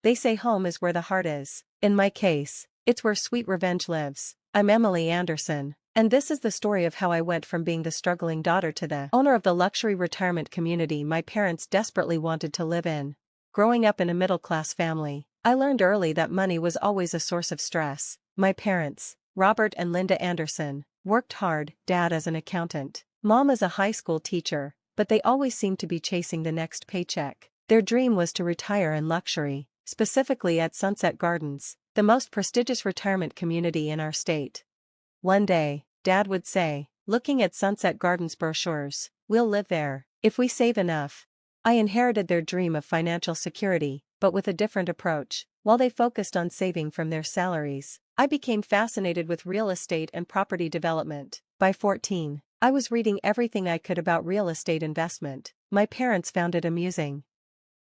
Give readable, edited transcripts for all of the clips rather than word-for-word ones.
They say home is where the heart is. In my case, it's where sweet revenge lives. I'm Emily Anderson, and this is the story of how I went from being the struggling daughter to the owner of the luxury retirement community my parents desperately wanted to live in. Growing up in a middle-class family, I learned early that money was always a source of stress. My parents, Robert and Linda Anderson, worked hard, Dad as an accountant, Mom as a high school teacher, but they always seemed to be chasing the next paycheck. Their dream was to retire in luxury, specifically at Sunset Gardens, the most prestigious retirement community in our state. One day, Dad would say, looking at Sunset Gardens brochures, "We'll live there, if we save enough." I inherited their dream of financial security, but with a different approach. While they focused on saving from their salaries, I became fascinated with real estate and property development. By 14, I was reading everything I could about real estate investment. My parents found it amusing.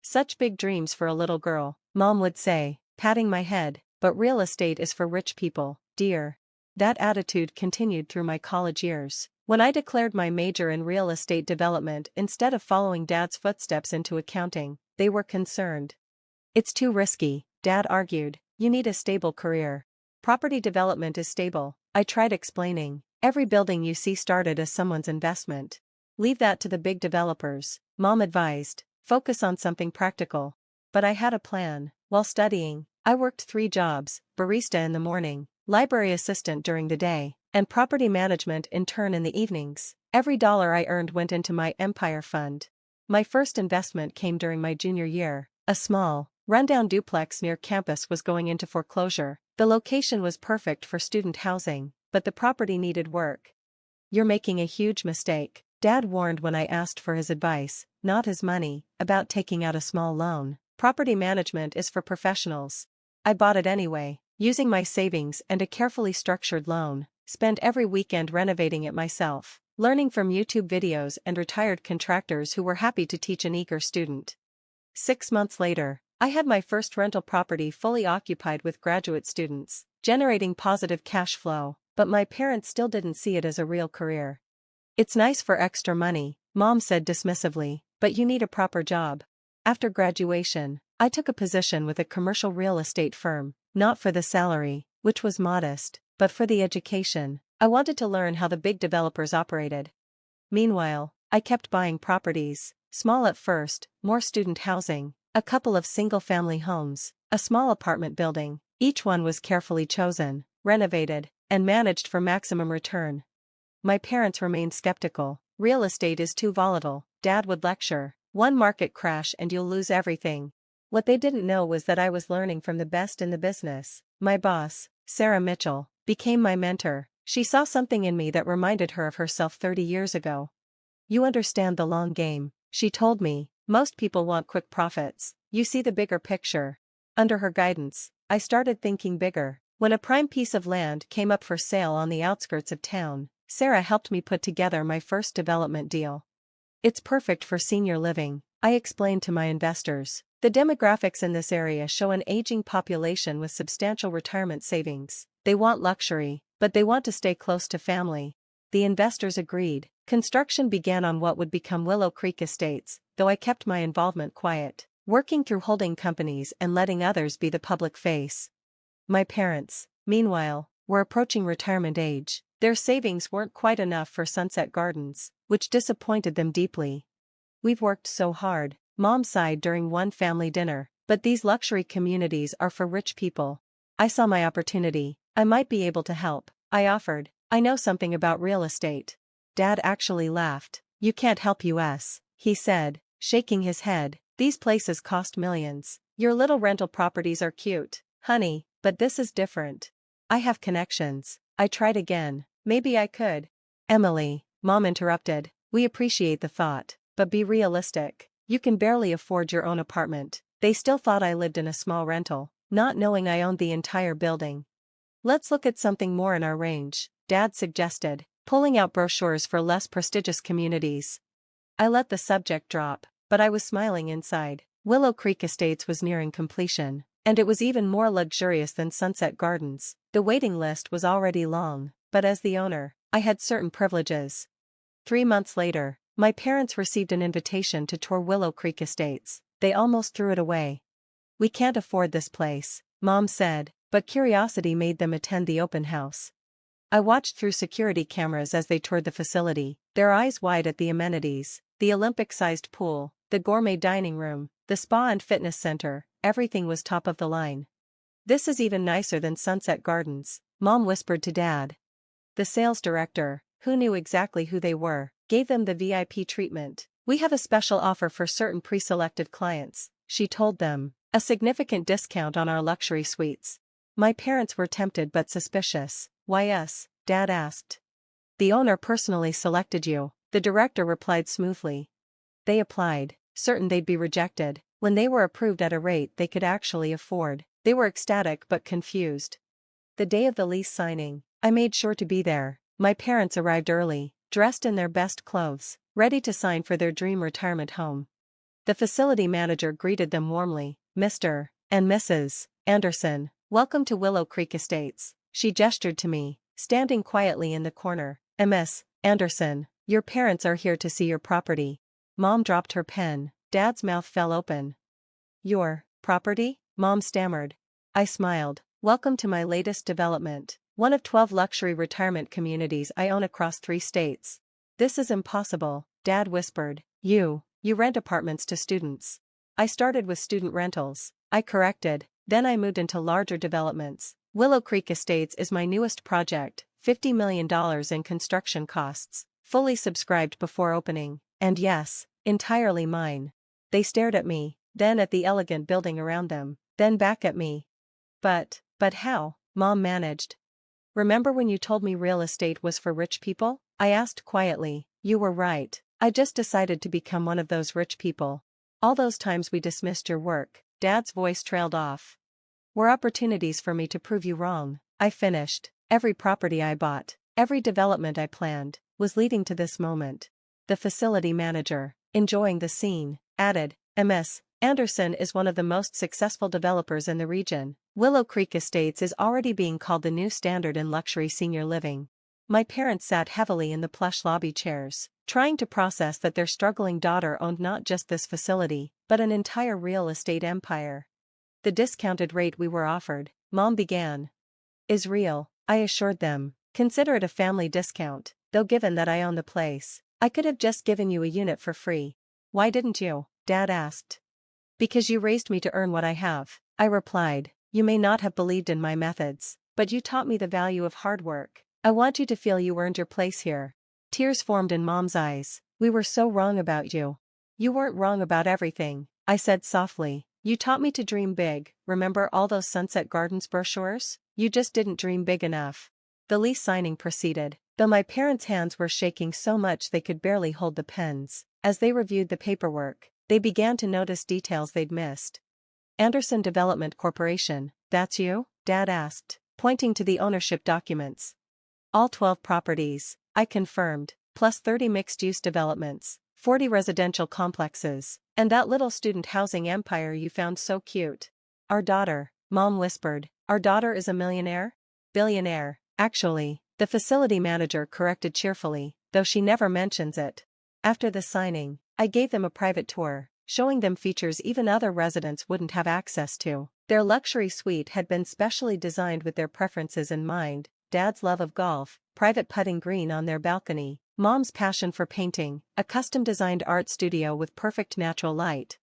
"Such big dreams for a little girl," Mom would say, patting my head, "but real estate is for rich people, dear." That attitude continued through my college years. When I declared my major in real estate development instead of following Dad's footsteps into accounting, they were concerned. "It's too risky," Dad argued. "You need a stable career." "Property development is stable," I tried explaining. "Every building you see started as someone's investment." "Leave that to the big developers," Mom advised. "Focus on something practical." But I had a plan. While studying, I worked 3 jobs: barista in the morning, library assistant during the day, and property management intern in the evenings. Every dollar I earned went into my Empire Fund. My first investment came during my junior year. A small, rundown duplex near campus was going into foreclosure. The location was perfect for student housing, but the property needed work. "You're making a huge mistake," Dad warned when I asked for his advice, not his money, about taking out a small loan. "Property management is for professionals." I bought it anyway, using my savings and a carefully structured loan, spent every weekend renovating it myself, learning from YouTube videos and retired contractors who were happy to teach an eager student. 6 months later, I had my first rental property fully occupied with graduate students, generating positive cash flow, but my parents still didn't see it as a real career. "It's nice for extra money," Mom said dismissively, "but you need a proper job." After graduation, I took a position with a commercial real estate firm, not for the salary, which was modest, but for the education. I wanted to learn how the big developers operated. Meanwhile, I kept buying properties, small at first, more student housing, a couple of single-family homes, a small apartment building. Each one was carefully chosen, renovated, and managed for maximum return. My parents remained skeptical. "Real estate is too volatile," Dad would lecture. "One market crash and you'll lose everything." What they didn't know was that I was learning from the best in the business. My boss, Sarah Mitchell, became my mentor. She saw something in me that reminded her of herself 30 years ago. "You understand the long game," she told me. "Most people want quick profits. You see the bigger picture." Under her guidance, I started thinking bigger. When a prime piece of land came up for sale on the outskirts of town, Sarah helped me put together my first development deal. "It's perfect for senior living," I explained to my investors. "The demographics in this area show an aging population with substantial retirement savings. They want luxury, but they want to stay close to family." The investors agreed. Construction began on what would become Willow Creek Estates, though I kept my involvement quiet, working through holding companies and letting others be the public face. My parents, meanwhile, were approaching retirement age. Their savings weren't quite enough for Sunset Gardens, which disappointed them deeply. "We've worked so hard," Mom sighed during one family dinner, "but these luxury communities are for rich people." I saw my opportunity. "I might be able to help," I offered. "I know something about real estate." Dad actually laughed. "You can't help us," he said, shaking his head. "These places cost millions. Your little rental properties are cute, honey, but this is different. I have connections." I tried again. "Maybe I could." "Emily," Mom interrupted, "we appreciate the thought, but be realistic. You can barely afford your own apartment." They still thought I lived in a small rental, not knowing I owned the entire building. "Let's look at something more in our range," Dad suggested, pulling out brochures for less prestigious communities. I let the subject drop, but I was smiling inside. Willow Creek Estates was nearing completion, and it was even more luxurious than Sunset Gardens. The waiting list was already long, but as the owner, I had certain privileges. 3 months later, my parents received an invitation to tour Willow Creek Estates. They almost threw it away. "We can't afford this place," Mom said, but curiosity made them attend the open house. I watched through security cameras as they toured the facility, their eyes wide at the amenities, the Olympic-sized pool, the gourmet dining room, the spa and fitness center. Everything was top of the line. "This is even nicer than Sunset Gardens," Mom whispered to Dad. The sales director, who knew exactly who they were, gave them the VIP treatment. "We have a special offer for certain pre-selected clients," she told them, "a significant discount on our luxury suites." My parents were tempted but suspicious. "Why us?" Dad asked. "The owner personally selected you," the director replied smoothly. They applied, certain they'd be rejected. When they were approved at a rate they could actually afford, they were ecstatic but confused. The day of the lease signing, I made sure to be there. My parents arrived early, dressed in their best clothes, ready to sign for their dream retirement home. The facility manager greeted them warmly. "Mr. and Mrs. Anderson, welcome to Willow Creek Estates." She gestured to me, standing quietly in the corner. "Miss Anderson, your parents are here to see your property." Mom dropped her pen. Dad's mouth fell open. "Your property?" Mom stammered. I smiled. "Welcome to my latest development, one of 12 luxury retirement communities I own across 3 states. "This is impossible," Dad whispered. You rent apartments to students." "I started with student rentals," I corrected, "then I moved into larger developments. Willow Creek Estates is my newest project, $50 million in construction costs, fully subscribed before opening, and yes, entirely mine." They stared at me, then at the elegant building around them, then back at me. But how?" Mom managed. "Remember when you told me real estate was for rich people?" I asked quietly. "You were right. I just decided to become one of those rich people. All those times we dismissed your work." Dad's voice trailed off. "Were opportunities for me to prove you wrong," I finished. "Every property I bought, every development I planned, was leading to this moment." The facility manager, enjoying the scene, added, "Ms. Anderson is one of the most successful developers in the region. Willow Creek Estates is already being called the new standard in luxury senior living." My parents sat heavily in the plush lobby chairs, trying to process that their struggling daughter owned not just this facility, but an entire real estate empire. "The discounted rate we were offered," Mom began, "is real," I assured them. "Consider it a family discount, though given that I own the place, I could have just given you a unit for free." "Why didn't you?" Dad asked. "Because you raised me to earn what I have," I replied. "You may not have believed in my methods, but you taught me the value of hard work. I want you to feel you earned your place here." Tears formed in Mom's eyes. "We were so wrong about you." "You weren't wrong about everything," I said softly. "You taught me to dream big. Remember all those Sunset Gardens brochures? You just didn't dream big enough." The lease signing proceeded, though my parents' hands were shaking so much they could barely hold the pens. As they reviewed the paperwork, they began to notice details they'd missed. "Anderson Development Corporation, that's you?" Dad asked, pointing to the ownership documents. "All 12 properties," I confirmed, "plus 30 mixed-use developments, 40 residential complexes, and that little student housing empire you found so cute." "Our daughter," Mom whispered, "our daughter is a millionaire?" "Billionaire, actually," the facility manager corrected cheerfully, "though she never mentions it." After the signing, I gave them a private tour, showing them features even other residents wouldn't have access to. Their luxury suite had been specially designed with their preferences in mind: Dad's love of golf, private putting green on their balcony; Mom's passion for painting, a custom-designed art studio with perfect natural light.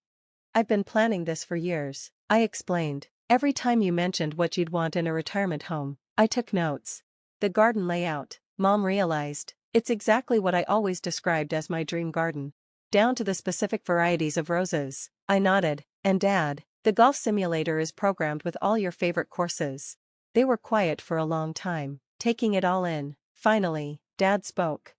"I've been planning this for years," I explained. "Every time you mentioned what you'd want in a retirement home, I took notes." The garden layout, Mom realized, it's exactly what I always described as my dream garden. "Down to the specific varieties of roses," I nodded. "And Dad, the golf simulator is programmed with all your favorite courses." They were quiet for a long time, taking it all in. Finally, Dad spoke.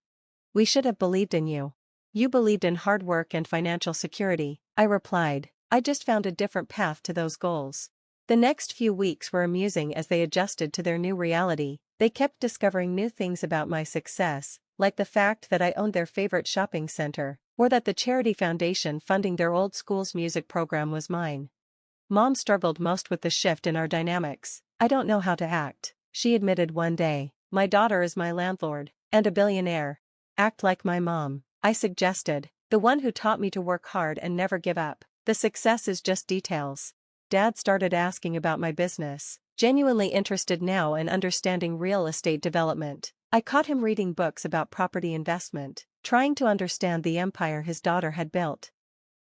"We should have believed in you. You believed in hard work and financial security," I replied. "I just found a different path to those goals." The next few weeks were amusing as they adjusted to their new reality. They kept discovering new things about my success, like the fact that I owned their favorite shopping center, or that the charity foundation funding their old school's music program was mine. Mom struggled most with the shift in our dynamics. "I don't know how to act," she admitted one day. "My daughter is my landlord, and a billionaire." "Act like my mom," I suggested, "the one who taught me to work hard and never give up. The success is just details." Dad started asking about my business, genuinely interested now in understanding real estate development. I caught him reading books about property investment, trying to understand the empire his daughter had built.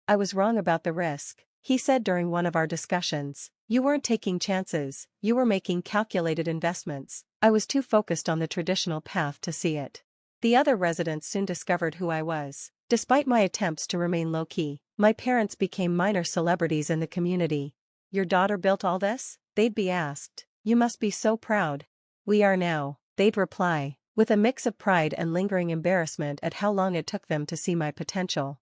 I was wrong about the risk, he said during one of our discussions. You weren't taking chances, you were making calculated investments. I was too focused on the traditional path to see it. The other residents soon discovered who I was. Despite my attempts to remain low-key, my parents became minor celebrities in the community. Your daughter built all this? They'd be asked. You must be so proud. We are now, they'd reply, with a mix of pride and lingering embarrassment at how long it took them to see my potential.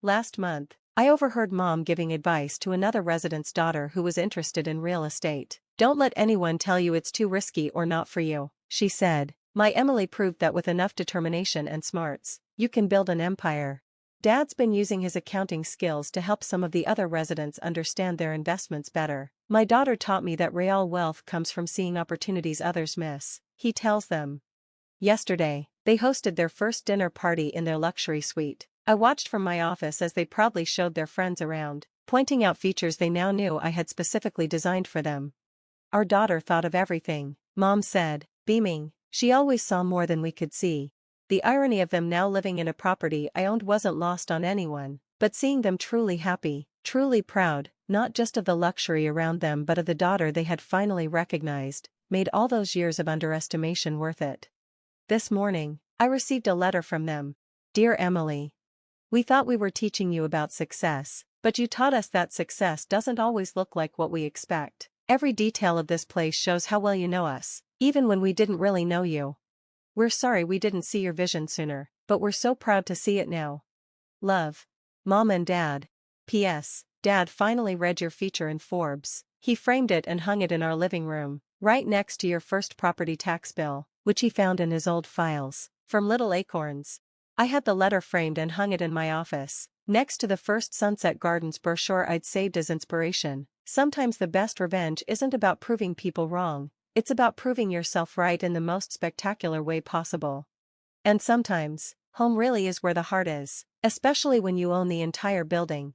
Last month, I overheard Mom giving advice to another resident's daughter who was interested in real estate. Don't let anyone tell you it's too risky or not for you, she said. My Emily proved that with enough determination and smarts, you can build an empire. Dad's been using his accounting skills to help some of the other residents understand their investments better. My daughter taught me that real wealth comes from seeing opportunities others miss, he tells them. Yesterday, they hosted their first dinner party in their luxury suite. I watched from my office as they proudly showed their friends around, pointing out features they now knew I had specifically designed for them. Our daughter thought of everything, Mom said, beaming. She always saw more than we could see. The irony of them now living in a property I owned wasn't lost on anyone, but seeing them truly happy, truly proud, not just of the luxury around them but of the daughter they had finally recognized, made all those years of underestimation worth it. This morning, I received a letter from them. Dear Emily, we thought we were teaching you about success, but you taught us that success doesn't always look like what we expect. Every detail of this place shows how well you know us, even when we didn't really know you. We're sorry we didn't see your vision sooner, but we're so proud to see it now. Love. Mom and Dad. P.S. Dad finally read your feature in Forbes. He framed it and hung it in our living room, right next to your first property tax bill, which he found in his old files, from Little Acorns. I had the letter framed and hung it in my office, next to the first Sunset Gardens brochure I'd saved as inspiration. Sometimes the best revenge isn't about proving people wrong, it's about proving yourself right in the most spectacular way possible. And sometimes, home really is where the heart is, especially when you own the entire building.